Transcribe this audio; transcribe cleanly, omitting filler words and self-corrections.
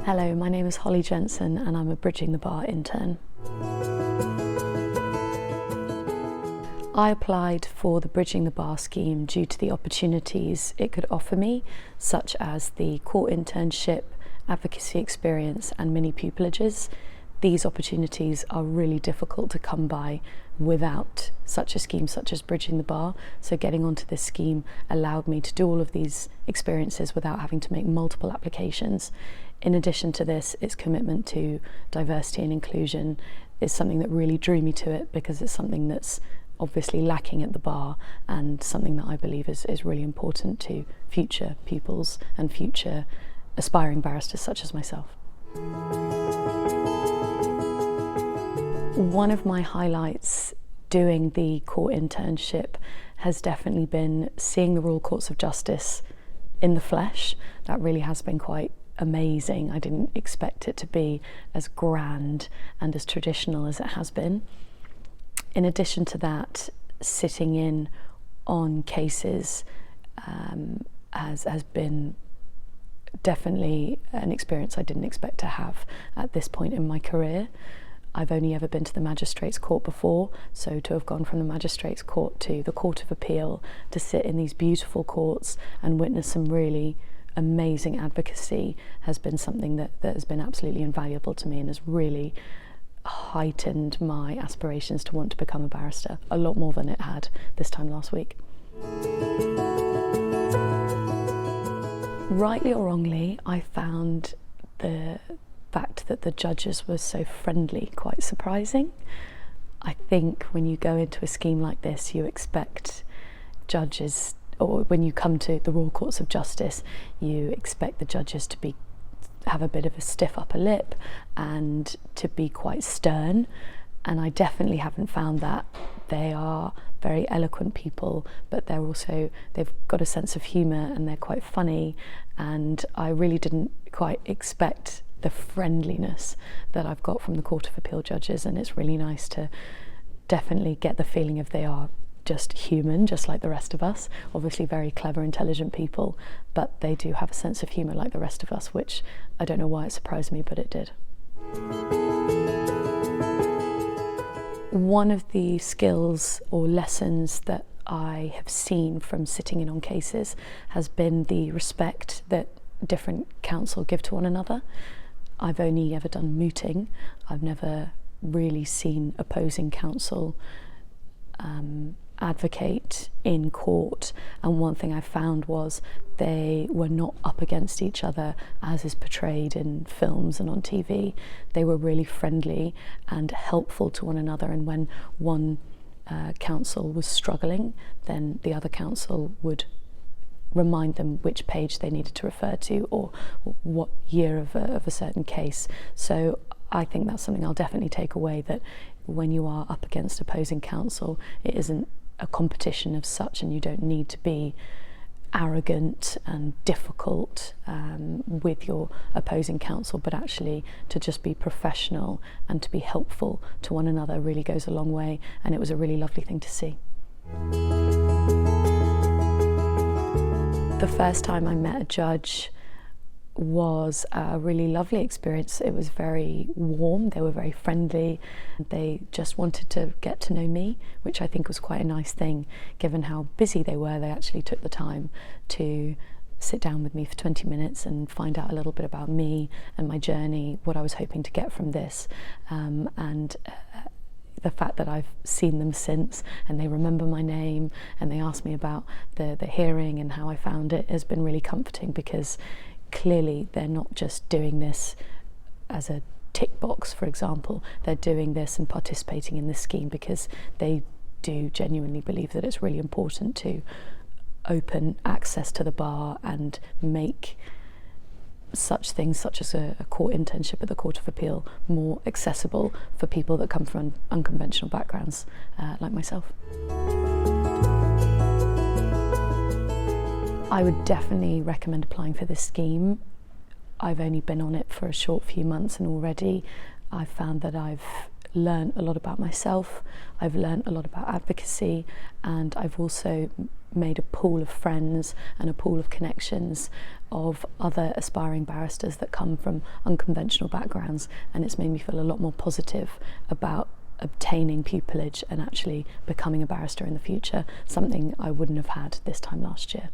Hello, my name is Holly Jensen and I'm a Bridging the Bar intern. I applied for the Bridging the Bar scheme due to the opportunities it could offer me, such as the court internship, advocacy experience and mini pupilages. These opportunities are really difficult to come by without such a scheme such as Bridging the Bar. So getting onto this scheme allowed me to do all of these experiences without having to make multiple applications. In addition to this, its commitment to diversity and inclusion is something that really drew me to it, because it's something that's obviously lacking at the bar and something that I believe is really important to future pupils and future aspiring barristers such as myself. One of my highlights doing the court internship has definitely been seeing the Royal Courts of Justice in the flesh. That really has been quite amazing. I didn't expect it to be as grand and as traditional as it has been. In addition to that, sitting in on cases has been definitely an experience I didn't expect to have at this point in my career. I've only ever been to the Magistrates' Court before, so to have gone from the Magistrates' Court to the Court of Appeal, to sit in these beautiful courts and witness some really amazing advocacy has been something that has been absolutely invaluable to me and has really heightened my aspirations to want to become a barrister, a lot more than it had this time last week. Rightly or wrongly, I found the fact that the judges were so friendly quite surprising. I think when you go into a scheme like this, you expect judges, or when you come to the Royal Courts of Justice, you expect the judges to have a bit of a stiff upper lip and to be quite stern, and I definitely haven't found that. They are very eloquent people, but they've got a sense of humour and they're quite funny, and I really didn't quite expect the friendliness that I've got from the Court of Appeal judges, and it's really nice to definitely get the feeling of they are just human, just like the rest of us. Obviously very clever, intelligent people, but they do have a sense of humour like the rest of us, which I don't know why it surprised me, but it did. One of the skills or lessons that I have seen from sitting in on cases has been the respect that different counsel give to one another. I've only ever done mooting. I've never really seen opposing counsel advocate in court, and one thing I found was they were not up against each other as is portrayed in films and on TV. They were really friendly and helpful to one another, and when one counsel was struggling, then the other counsel would remind them which page they needed to refer to or what year of a certain case. So I think that's something I'll definitely take away, that when you are up against opposing counsel, it isn't a competition of such, and you don't need to be arrogant and difficult with your opposing counsel, but actually to just be professional and to be helpful to one another really goes a long way, and it was a really lovely thing to see. The first time I met a judge was a really lovely experience. It was very warm, they were very friendly. They just wanted to get to know me, which I think was quite a nice thing. Given how busy they were, they actually took the time to sit down with me for 20 minutes and find out a little bit about me and my journey, what I was hoping to get from this. The fact that I've seen them since and they remember my name and they asked me about the hearing and how I found it has been really comforting, because clearly they're not just doing this as a tick box, for example. They're doing this and participating in this scheme because they do genuinely believe that it's really important to open access to the bar and make such things such as a court internship at the Court of Appeal more accessible for people that come from unconventional backgrounds like myself. I would definitely recommend applying for this scheme. I've only been on it for a short few months, and already I've found that I've learned a lot about myself, I've learned a lot about advocacy, and I've also made a pool of friends and a pool of connections of other aspiring barristers that come from unconventional backgrounds, and it's made me feel a lot more positive about obtaining pupillage and actually becoming a barrister in the future, something I wouldn't have had this time last year.